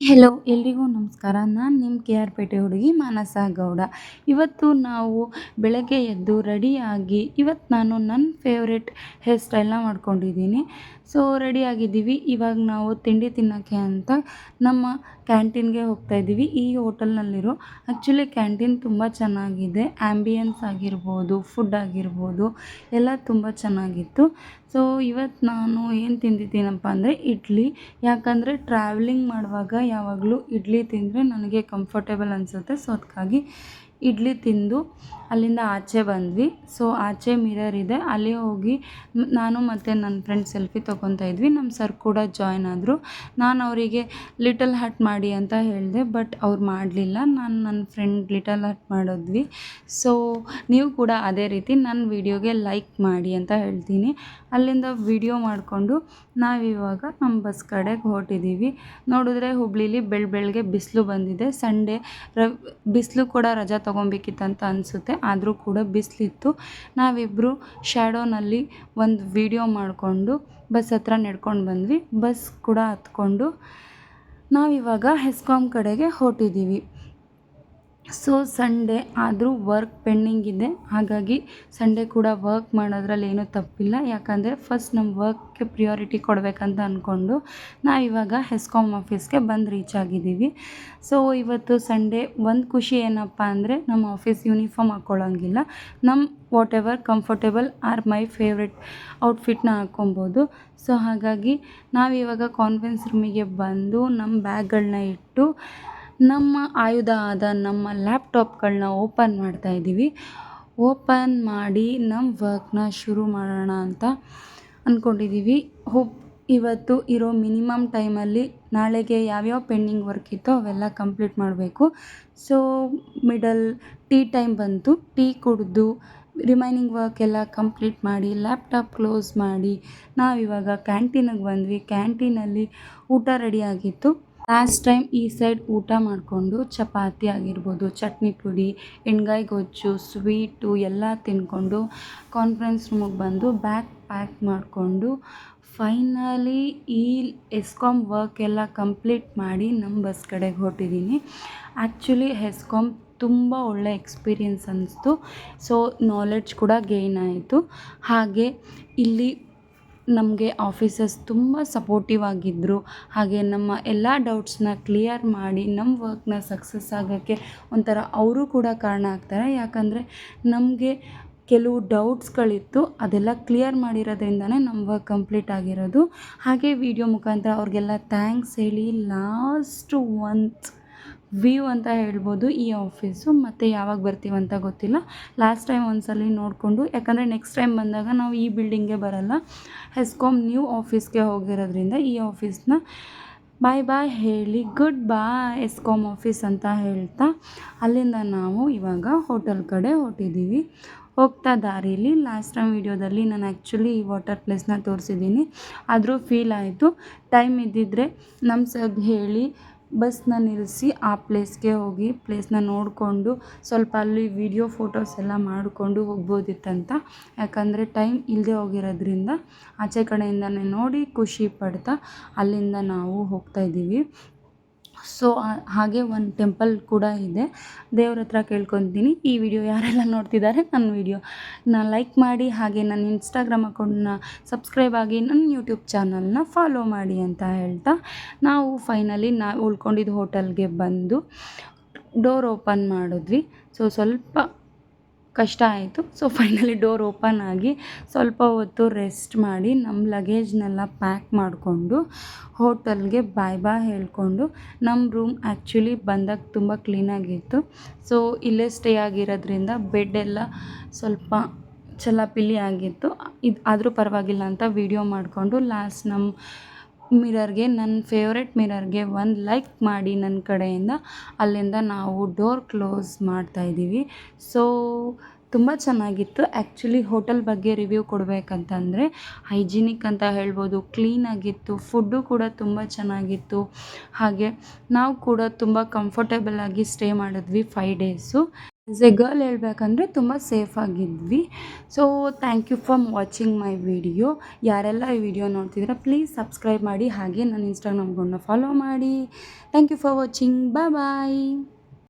Hello ಎಲ್ರಿಗೂ ನಮಸ್ಕಾರ. ನಾನು ನಿಮ್ಮ ಕೆ ಆರ್ ಪೇಟೆ ಹುಡುಗಿ ಮಾನಸ ಗೌಡ. ಇವತ್ತು ನಾವು ಬೆಳಗ್ಗೆ ಎದ್ದು ರೆಡಿಯಾಗಿ ಇವತ್ತು ನಾನು ನನ್ನ ಫೇವ್ರೆಟ್ ಹೇರ್ ಸ್ಟೈಲ್ನ ಮಾಡ್ಕೊಂಡಿದ್ದೀನಿ. ಸೊ ರೆಡಿಯಾಗಿದ್ದೀವಿ. ಇವಾಗ ನಾವು ತಿಂಡಿ ತಿನ್ನೋಕ್ಕೆ ಅಂತ ನಮ್ಮ ಕ್ಯಾಂಟೀನ್ಗೆ ಹೋಗ್ತಾಯಿದ್ದೀವಿ. ಈ ಹೋಟೆಲ್ನಲ್ಲಿರೋ ಆ್ಯಕ್ಚುಲಿ ಕ್ಯಾಂಟೀನ್ ತುಂಬ ಚೆನ್ನಾಗಿದೆ. ಆ್ಯಂಬಿಯನ್ಸ್ ಆಗಿರ್ಬೋದು, ಫುಡ್ ಆಗಿರ್ಬೋದು ಎಲ್ಲ ತುಂಬ ಚೆನ್ನಾಗಿತ್ತು. ಸೊ ಇವತ್ತು ನಾನು ಏನು ತಿಂದಿದ್ದೀನಪ್ಪ ಅಂದರೆ ಇಡ್ಲಿ. ಯಾಕಂದರೆ ಟ್ರಾವೆಲಿಂಗ್ ಮಾಡುವಾಗ ಯಾವಾಗಲೂ ಇಡ್ಲಿ ತಿಂದರೆ ನನಗೆ ಕಂಫರ್ಟೇಬಲ್ ಅನಿಸುತ್ತೆ. ಸೊ ಅದಕ್ಕಾಗಿ ಇಡ್ಲಿ ತಿಂದು ಅಲ್ಲಿಂದ ಆಚೆ ಬಂದ್ವಿ. ಸೊ ಆಚೆ ಮಿರರ್ ಇದೆ, ಅಲ್ಲಿ ಹೋಗಿ ನಾನು ಮತ್ತು ನನ್ನ ಫ್ರೆಂಡ್ ಸೆಲ್ಫಿ ತೊಗೊತಾ ಇದ್ವಿ. ನಮ್ಮ ಸರ್ ಕೂಡ ಜಾಯ್ನ್ ಆದರು. ನಾನು ಅವರಿಗೆ ಲಿಟಲ್ ಹಾರ್ಟ್ ಮಾಡಿ ಅಂತ ಹೇಳಿದೆ, ಬಟ್ ಅವ್ರು ಮಾಡಲಿಲ್ಲ. ನಾನು ನನ್ನ ಫ್ರೆಂಡ್ ಲಿಟಲ್ ಹಾರ್ಟ್ ಮಾಡಿದ್ವಿ. ಸೊ ನೀವು ಕೂಡ ಅದೇ ರೀತಿ ನನ್ನ ವಿಡಿಯೋಗೆ ಲೈಕ್ ಮಾಡಿ ಅಂತ ಹೇಳ್ತೀನಿ. ಅಲ್ಲಿಂದ ವಿಡಿಯೋ ಮಾಡಿಕೊಂಡು ನಾವಿವಾಗ ನಮ್ಮ ಬಸ್ ಕಡೆಗೆ ಹೊರಟಿದ್ದೀವಿ. ನೋಡಿದ್ರೆ ಹುಬ್ಳಿಲಿ ಬೆಳಗ್ಗೆ ಬಿಸಿಲು ಬಂದಿದೆ. ಸಂಡೇ ಬಿಸಿಲು ಕೂಡ ರಜಾ ತೊಗೊಬೇಕಿತ್ತಂತ ಅನಿಸುತ್ತೆ, ಆದರೂ ಕೂಡ ಬಿಸಿಲಿತ್ತು. ನಾವಿಬ್ಬರು ಶ್ಯಾಡೋನಲ್ಲಿ ಒಂದು ವಿಡಿಯೋ ಮಾಡಿಕೊಂಡು ಬಸ್ ಹತ್ರ ನಡ್ಕೊಂಡು ಬಂದ್ವಿ. ಬಸ್ ಕೂಡ ಹತ್ಕೊಂಡು ನಾವಿವಾಗ ಹೆಸ್ಕಾಂ ಕಡೆಗೆ ಹೊರಟಿದ್ದೀವಿ. ಸೊ ಸಂಡೇ ಆದರೂ ವರ್ಕ್ ಪೆಂಡಿಂಗ್ ಇದೆ, ಹಾಗಾಗಿ ಸಂಡೇ ಕೂಡ ವರ್ಕ್ ಮಾಡೋದ್ರಲ್ಲಿ ಏನೂ ತಪ್ಪಿಲ್ಲ. ಯಾಕಂದರೆ ಫಸ್ಟ್ ನಮ್ಮ ವರ್ಕ್ಗೆ ಪ್ರಿಯಾರಿಟಿ ಕೊಡಬೇಕಂತ ಅಂದ್ಕೊಂಡು ನಾವಿವಾಗ ಹೆಸ್ಕಾಂ ಆಫೀಸ್ಗೆ ಬಂದು ರೀಚ್ ಆಗಿದ್ದೀವಿ. ಸೊ ಇವತ್ತು ಸಂಡೇ ಒಂದು ಖುಷಿ ಏನಪ್ಪ ಅಂದರೆ ನಮ್ಮ ಆಫೀಸ್ ಯೂನಿಫಾರ್ಮ್ ಹಾಕ್ಕೊಳ್ಳೋಂಗಿಲ್ಲ. ನಮ್ಮ whatever comfortable are my favourite ಔಟ್ಫಿಟ್ನ ಹಾಕ್ಕೊಬೋದು. ಸೊ ಹಾಗಾಗಿ ನಾವಿವಾಗ ಕಾನ್ಫರೆನ್ಸ್ ರೂಮಿಗೆ ಬಂದು ನಮ್ಮ ಬ್ಯಾಗ್ಗಳನ್ನ ಇಟ್ಟು ನಮ್ಮ ಆಯುಧ ಆದ ನಮ್ಮ ಲ್ಯಾಪ್ಟಾಪ್ಗಳನ್ನ ಓಪನ್ ಮಾಡ್ತಾಯಿದ್ದೀವಿ. ಓಪನ್ ಮಾಡಿ ನಮ್ಮ ವರ್ಕ್ನ ಶುರು ಮಾಡೋಣ ಅಂತ ಅಂದ್ಕೊಂಡಿದ್ದೀವಿ. ಇವತ್ತು ಇರೋ ಮಿನಿಮಮ್ ಟೈಮಲ್ಲಿ ನಾಳೆಗೆ ಯಾವ್ಯಾವ ಪೆಂಡಿಂಗ್ ವರ್ಕ್ ಇತ್ತೋ ಅವೆಲ್ಲ ಕಂಪ್ಲೀಟ್ ಮಾಡಬೇಕು. ಸೊ ಮಿಡಲ್ ಟೀ ಟೈಮ್ ಬಂತು. ಟೀ ಕುಡಿದು ರಿಮೈನಿಂಗ್ ವರ್ಕ್ ಎಲ್ಲ ಕಂಪ್ಲೀಟ್ ಮಾಡಿ ಲ್ಯಾಪ್ಟಾಪ್ ಕ್ಲೋಸ್ ಮಾಡಿ ನಾವಿವಾಗ ಕ್ಯಾಂಟೀನಿಗೆ ಬಂದ್ವಿ. ಕ್ಯಾಂಟೀನಲ್ಲಿ ಊಟ ರೆಡಿ ಆಗಿತ್ತು. ಲಾಸ್ಟ್ ಟೈಮ್ ಈ ಸೈಡ್ ಊಟ ಮಾಡಿಕೊಂಡು ಚಪಾತಿ ಆಗಿರ್ಬೋದು, ಚಟ್ನಿ ಪುಡಿ, ಎಣ್ಗಾಯಿ ಗೊಜ್ಜು, ಸ್ವೀಟು ಎಲ್ಲ ತಿಂದ್ಕೊಂಡು ಕಾನ್ಫರೆನ್ಸ್ ರೂಮಿಗೆ ಬಂದು ಬ್ಯಾಗ್ ಪ್ಯಾಕ್ ಮಾಡಿಕೊಂಡು ಫೈನಲಿ ಈ ಹೆಸ್ಕಾಂ ವರ್ಕ್ ಎಲ್ಲ ಕಂಪ್ಲೀಟ್ ಮಾಡಿ ನಮ್ಮ ಬಸ್ ಕಡೆಗೆ ಹೊರಟಿದ್ದೀನಿ. ಆ್ಯಕ್ಚುಲಿ ಹೆಸ್ಕಾಂ ತುಂಬ ಒಳ್ಳೆ ಎಕ್ಸ್ಪೀರಿಯೆನ್ಸ್ ಅನ್ನಿಸ್ತು. ಸೊ ನಾಲೆಡ್ಜ್ ಕೂಡ ಗೇನ್ ಆಯಿತು. ಹಾಗೆ ಇಲ್ಲಿ ನಮಗೆ ಆಫೀಸರ್ಸ್ ತುಂಬ ಸಪೋರ್ಟಿವ್ ಆಗಿದ್ದರು. ಹಾಗೆ ನಮ್ಮ ಎಲ್ಲ ಡೌಟ್ಸ್ನ ಕ್ಲಿಯರ್ ಮಾಡಿ ನಮ್ಮ ವರ್ಕ್ನ ಸಕ್ಸಸ್ ಆಗೋಕ್ಕೆ ಒಂಥರ ಅವರು ಕೂಡ ಕಾರಣ ಆಗ್ತಾರೆ. ಯಾಕಂದರೆ ನಮಗೆ ಕೆಲವು ಡೌಟ್ಸ್ಗಳಿತ್ತು, ಅದೆಲ್ಲ ಕ್ಲಿಯರ್ ಮಾಡಿರೋದ್ರಿಂದನೇ ನಮ್ಮ ವರ್ಕ್ ಕಂಪ್ಲೀಟ್ ಆಗಿರೋದು. ಹಾಗೆ ವಿಡಿಯೋ ಮುಖಾಂತರ ಅವ್ರಿಗೆಲ್ಲ ಥ್ಯಾಂಕ್ಸ್ ಹೇಳಿ ಲಾಸ್ಟ್ ಒಂದು ವ್ಯೂ ಅಂತ ಹೇಳ್ಬೋದು ಈ ಆಫೀಸು. ಮತ್ತು ಯಾವಾಗ ಬರ್ತೀವಂತ ಗೊತ್ತಿಲ್ಲ. ಲಾಸ್ಟ್ ಟೈಮ್ ಒಂದ್ಸಲ ನೋಡಿಕೊಂಡು, ಯಾಕಂದರೆ ನೆಕ್ಸ್ಟ್ ಟೈಮ್ ಬಂದಾಗ ನಾವು ಈ ಬಿಲ್ಡಿಂಗ್ಗೆ ಬರಲ್ಲ, ಹೆಸ್ಕಾಂ ನ್ಯೂ ಆಫೀಸ್ಗೆ ಹೋಗಿರೋದ್ರಿಂದ ಈ ಆಫೀಸ್ನ ಬಾಯ್ ಹೇಳಿ ಗುಡ್ ಬಾಯ್ ಹೆಸ್ಕಾಂ ಆಫೀಸ್ ಅಂತ ಹೇಳ್ತಾ ಅಲ್ಲಿಂದ ನಾವು ಇವಾಗ ಹೋಟೆಲ್ ಕಡೆ ಹೊರಟಿದ್ದೀವಿ. ಹೋಗ್ತಾ ದಾರೀಲಿ ಲಾಸ್ಟ್ ಟೈಮ್ ವಿಡಿಯೋದಲ್ಲಿ ನಾನು ಆ್ಯಕ್ಚುಲಿ ಈ ವಾಟರ್ ಪ್ಲೇಸ್ನ ತೋರಿಸಿದ್ದೀನಿ, ಆದರೂ ಫೀಲ್ ಆಯಿತು. ಟೈಮ್ ಇದ್ದಿದ್ದರೆ ನಮ್ಮ ಸರ್ ಹೇಳಿ ಬಸ್ನ ನಿಲ್ಲಿಸಿ ಆ ಪ್ಲೇಸ್ಗೆ ಹೋಗಿ ಪ್ಲೇಸ್ನ ನೋಡಿಕೊಂಡು ಸ್ವಲ್ಪ ಅಲ್ಲಿ ವಿಡಿಯೋ ಫೋಟೋಸ್ ಎಲ್ಲ ಮಾಡಿಕೊಂಡು ಹೋಗ್ಬೋದಿತ್ತಂತ. ಯಾಕಂದರೆ ಟೈಮ್ ಇಲ್ಲದೆ ಹೋಗಿರೋದ್ರಿಂದ ಆಚೆ ಕಡೆಯಿಂದನೇ ನೋಡಿ ಖುಷಿ ಪಡ್ತಾ ಅಲ್ಲಿಂದ ನಾವು ಹೋಗ್ತಾಯಿದ್ದೀವಿ. ಸೊ ಹಾಗೆ ಒಂದು ಟೆಂಪಲ್ ಕೂಡ ಇದೆ. ದೇವ್ರ ಹತ್ರ ಕೇಳ್ಕೊತೀನಿ, ಈ ವಿಡಿಯೋ ಯಾರೆಲ್ಲ ನೋಡ್ತಿದ್ದಾರೆ ನನ್ನ ವಿಡಿಯೋನ ಲೈಕ್ ಮಾಡಿ, ಹಾಗೆ ನನ್ನ ಇನ್ಸ್ಟಾಗ್ರಾಮ್ ಅಕೌಂಟ್ನ ಸಬ್ಸ್ಕ್ರೈಬ್ ಆಗಿ, ನನ್ನ ಯೂಟ್ಯೂಬ್ ಚಾನಲ್ನ ಫಾಲೋ ಮಾಡಿ ಅಂತ ಹೇಳ್ತಾ ನಾವು ಫೈನಲಿ ಉಳ್ಕೊಂಡಿದ್ದು ಹೋಟೆಲ್ಗೆ ಬಂದು ಡೋರ್ ಓಪನ್ ಮಾಡಿದ್ವಿ. ಸೊ ಸ್ವಲ್ಪ ಕಷ್ಟ ಆಯಿತು. ಸೊ ಫೈನಲಿ ಡೋರ್ ಓಪನ್ ಆಗಿ ಸ್ವಲ್ಪ ಹೊತ್ತು ರೆಸ್ಟ್ ಮಾಡಿ ನಮ್ಮ ಲಗೇಜ್ನೆಲ್ಲ ಪ್ಯಾಕ್ ಮಾಡಿಕೊಂಡು ಹೋಟೆಲ್ಗೆ ಬಾಯ್ ಹೇಳ್ಕೊಂಡು ನಮ್ಮ ರೂಮ್ ಆ್ಯಕ್ಚುಲಿ ಬಂದಾಗ ತುಂಬ ಕ್ಲೀನಾಗಿತ್ತು. ಸೊ ಇಲ್ಲೇ ಸ್ಟೇ ಆಗಿರೋದ್ರಿಂದ ಬೆಡ್ ಎಲ್ಲ ಸ್ವಲ್ಪ ಚಲಾಪಿಲಿ ಆಗಿತ್ತು. ಆದರೂ ಪರವಾಗಿಲ್ಲ ಅಂತ ವಿಡಿಯೋ ಮಾಡಿಕೊಂಡು ಲಾಸ್ಟ್ ನಮ್ಮ ಮಿರರ್ಗೆ, ನನ್ನ ಫೇವ್ರೆಟ್ ಮಿರರ್ಗೆ ಒಂದು ಲೈಕ್ ಮಾಡಿ ನನ್ನ ಕಡೆಯಿಂದ ಅಲ್ಲಿಂದ ನಾವು ಡೋರ್ ಕ್ಲೋಸ್ ಮಾಡ್ತಾಯಿದ್ದೀವಿ. ಸೊ ತುಂಬ ಚೆನ್ನಾಗಿತ್ತು. ಆ್ಯಕ್ಚುಲಿ ಹೋಟೆಲ್ ಬಗ್ಗೆ ರಿವ್ಯೂ ಕೊಡಬೇಕಂತಂದರೆ ಹೈಜಿನಿಕ್ ಅಂತ ಹೇಳ್ಬೋದು, ಕ್ಲೀನಾಗಿತ್ತು. ಫುಡ್ಡು ಕೂಡ ತುಂಬ ಚೆನ್ನಾಗಿತ್ತು. ಹಾಗೆ ನಾವು ಕೂಡ ತುಂಬ ಕಂಫರ್ಟೇಬಲಾಗಿ ಸ್ಟೇ ಮಾಡಿದ್ವಿ 5 ಡೇಸು. ಆ್ಯಸ್ ಎ ಗರ್ಲ್ ಹೇಳ್ಬೇಕಂದ್ರೆ ತುಂಬ ಸೇಫಾಗಿದ್ವಿ. So thank you for watching my video. ಯಾರೆಲ್ಲ ಈ ವಿಡಿಯೋ ನೋಡ್ತಿದ್ದೀರಾ ಪ್ಲೀಸ್ ಸಬ್ಸ್ಕ್ರೈಬ್ ಮಾಡಿ, ಹಾಗೆ ನನ್ನ ಇನ್ಸ್ಟಾಗ್ರಾಮ್ ಅಕೌಂಟ್ನ ಫಾಲೋ ಮಾಡಿ. Thank you for watching. Bye.